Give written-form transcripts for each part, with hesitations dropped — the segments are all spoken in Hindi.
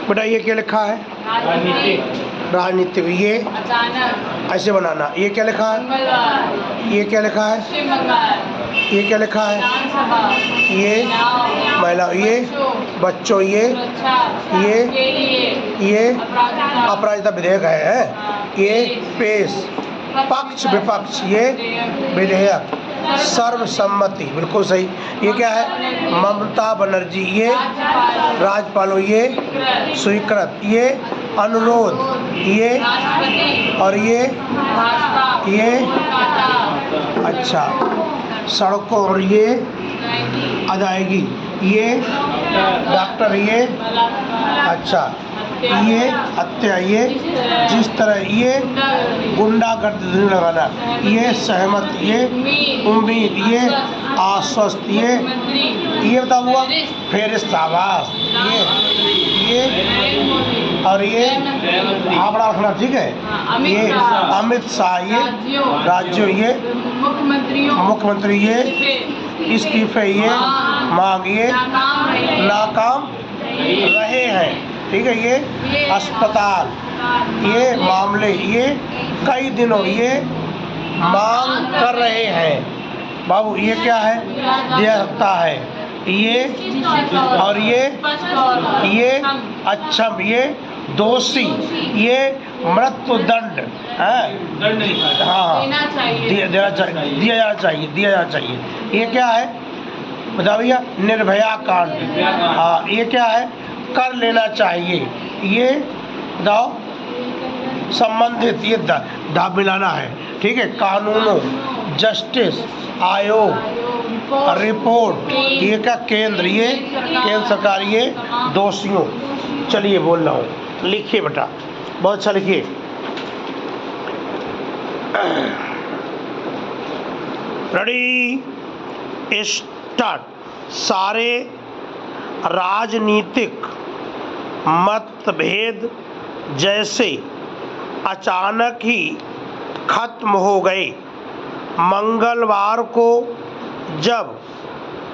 बेटा ये क्या लिखा है? राजनीतिक। ये अचानक, ऐसे बनाना। ये क्या लिखा है? मंगलवार, ये क्या लिखा है? पश्चिम बंगाल, ये क्या लिखा है? विधानसभा, ये महिला। ये बच्चों। ये सुरक्षा ये के लिए ये अपराधिता, अपराजिता विधेयक है। ये पेश, पक्ष विपक्ष। ये विधेयक, सर्वसम्मति। बिल्कुल सही। ये क्या है? ममता बनर्जी। ये राज्यपाल। ये स्वीकृत। ये अनुरोध। ये राष्ट्रपति, और ये भाजपा, ये कोलकाता, अच्छा सड़कों। और ये अदायगी। ये डॉक्टर। ये अच्छा ये हत्या। ये जिस तरह। ये गुंडागर्दी लगाना। ये सहमत। ये उम्मीद। ये आश्वस्त। ये बता हुआ फेरिस्त। आवास। ये और ये हावड़ा रखना। ठीक है। ये अमित शाह। ये राज्यों। ये मुख्यमंत्री। ये इस्तीफे। ये मांग। ये नाकाम रहे हैं। ठीक है। ये अस्पताल। ये मामले। ये कई दिनों। ये मांग कर रहे हैं। बाबू ये क्या है? दिया सकता है। ये और ये अक्षम। ये दोषी। ये मृत्युदंड है। हाँ दिया जाना चाहिए। ये क्या है? बता भैया। निर्भया कांड। हाँ ये क्या है? कर लेना चाहिए। ये बताओ संबंधित। ये दा मिलाना है। ठीक है। कानूनों, जस्टिस, आयोग, रिपोर्ट। ये क्या? केंद्र। ये केंद्र सरकार। ये दोषियों। चलिए बोल रहा हूँ। लिखिए बेटा, बहुत अच्छा लिखिए। Ready start. सारे राजनीतिक मतभेद जैसे अचानक ही खत्म हो गए। मंगलवार को जब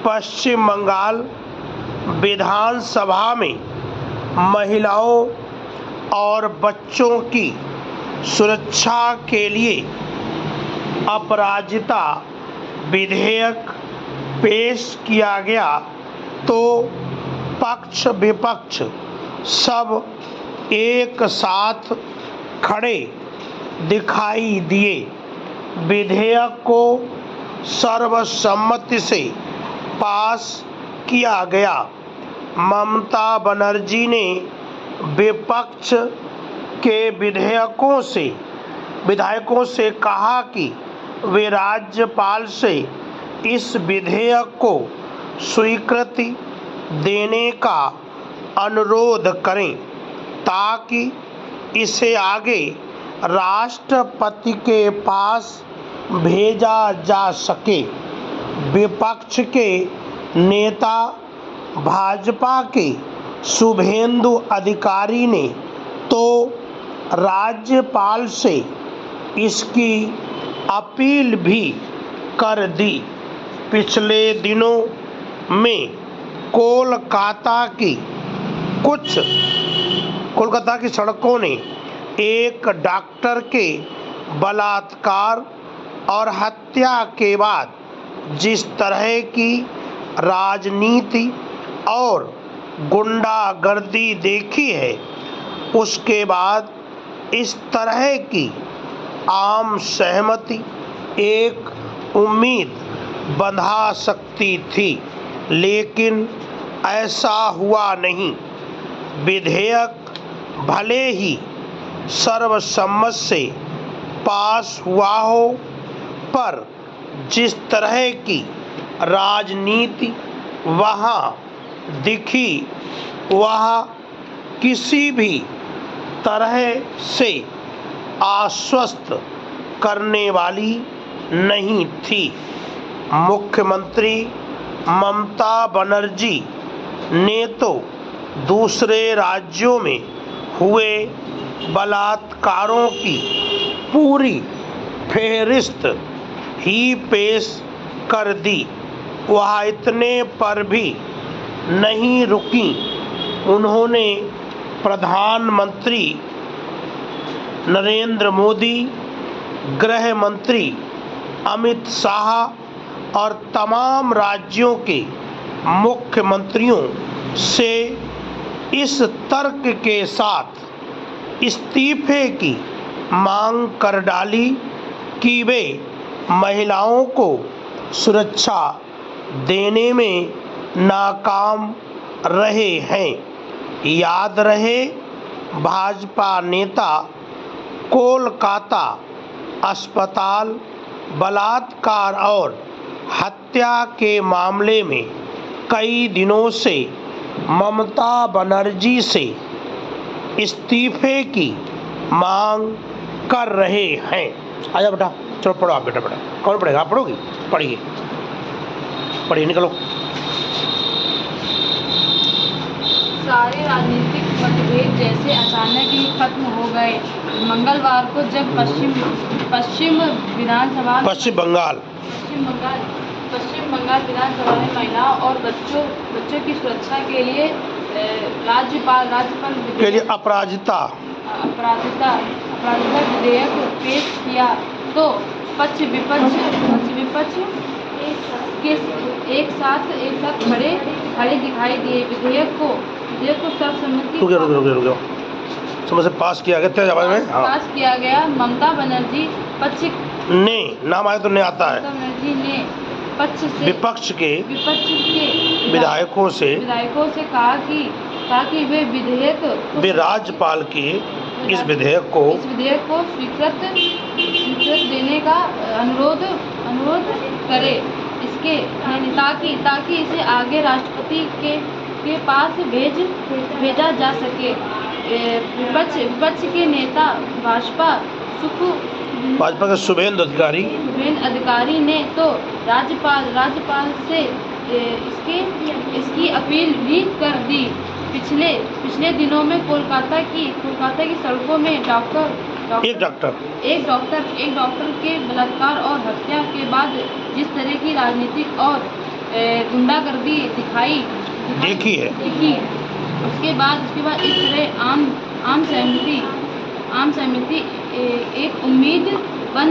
पश्चिम बंगाल विधानसभा में महिलाओं और बच्चों की सुरक्षा के लिए अपराजिता विधेयक पेश किया गया तो पक्ष विपक्ष सब एक साथ खड़े दिखाई दिए। विधेयक को सर्वसम्मति से पास किया गया। ममता बनर्जी ने विपक्ष के विधायकों से कहा कि वे राज्यपाल से इस विधेयक को स्वीकृति देने का अनुरोध करें ताकि इसे आगे राष्ट्रपति के पास भेजा जा सके। विपक्ष के नेता भाजपा के शुभेंदु अधिकारी ने तो राज्यपाल से इसकी अपील भी कर दी। पिछले दिनों में कोलकाता की सड़कों ने एक डॉक्टर के बलात्कार और हत्या के बाद जिस तरह की राजनीति और गुंडागर्दी देखी है, उसके बाद इस तरह की आम सहमति एक उम्मीद बंधा सकती थी, लेकिन ऐसा हुआ नहीं। विधेयक भले ही सर्वसम्मत से पास हुआ हो, पर जिस तरह की राजनीति वहाँ दिखी वह किसी भी तरह से आश्वस्त करने वाली नहीं थी। मुख्यमंत्री ममता बनर्जी ने तो दूसरे राज्यों में हुए बलात्कारों की पूरी फेहरिस्त ही पेश कर दी। वह इतने पर भी नहीं रुकी। उन्होंने प्रधानमंत्री नरेंद्र मोदी, गृह मंत्री अमित शाह और तमाम राज्यों के मुख्यमंत्रियों से इस तर्क के साथ इस्तीफे की मांग कर डाली कि वे महिलाओं को सुरक्षा देने में नाकाम रहे हैं। याद रहे, भाजपा नेता कोलकाता अस्पताल बलात्कार और हत्या के मामले में कई दिनों से ममता बनर्जी से इस्तीफे की मांग कर रहे हैं। आजा बेटा, चलो पढ़ो आप बेटा। कौन पढ़ेगा? आप पढ़ोगी? पढ़िए, पढ़िए, निकलो। सारे राजनीतिक मतभेद जैसे अचानक ही खत्म हो गए। मंगलवार को जब पश्चिम बंगाल विधानसभा में महिलाओं और बच्चों की सुरक्षा के लिए राज्यपाल के लिए अपराजिता विधेयक पेश किया तो पक्ष विपक्ष के एक साथ खड़े दिखाई दिए। विधेयक को सर्वसम्मति रुको समझ से पास किया गया, तेज आवाज में पास किया गया। ममता बनर्जी पक्ष ने, नाम आए तो नहीं आता है, बनर्जी ने पक्ष से विपक्ष के विधायकों से कहा कि वे राज्यपाल के इस विधेयक को स्वीकृति देने का अनुरोध करे, इसके ताकि इसे आगे राष्ट्रपति के पास भेजा जा सके। विपक्ष के नेता भाजपा के शुभेंदु अधिकारी ने तो राज्यपाल से इसकी अपील भी कर दी। पिछले दिनों में कोलकाता की सड़कों में एक डॉक्टर के बलात्कार और हत्या के बाद जिस तरह की राजनीतिक और गुंडागर्दी देखी, उसके बाद इस तरह आम सहमति एक उम्मीद बन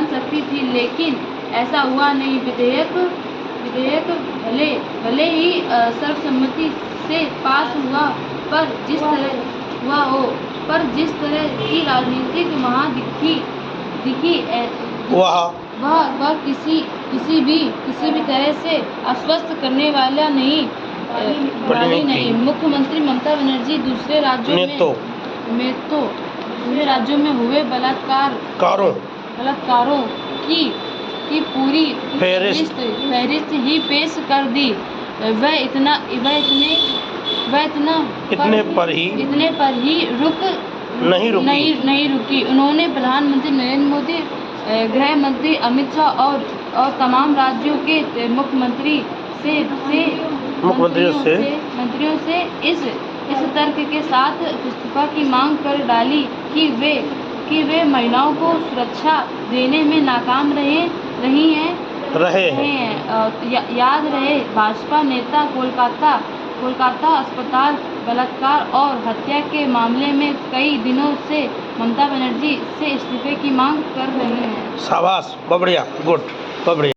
सकती थी, लेकिन ऐसा हुआ नहीं। विधेयक भले ही सर्वसम्मति से पास हुआ, पर जिस तरह की राजनीतिक वहाँ दिखी वह किसी भी तरह से आश्वस्त करने वाला नहीं। मुख्यमंत्री ममता बनर्जी दूसरे राज्यों में हुए बलात्कारों की पूरी फहरिस्त ही पेश कर दी। वह इतने पर ही नहीं रुकी। उन्होंने प्रधानमंत्री नरेंद्र मोदी, गृह मंत्री अमित शाह और तमाम राज्यों के मंत्रियों से इस तर्क के साथ इस्तीफा की मांग कर डाली कि वे महिलाओं को सुरक्षा देने में नाकाम रही हैं। याद रहे, भाजपा नेता कोलकाता अस्पताल बलात्कार और हत्या के मामले में कई दिनों से ममता बनर्जी से इस्तीफे की मांग कर रहे हैं। शाबाश, बढ़िया, गुड, बढ़िया।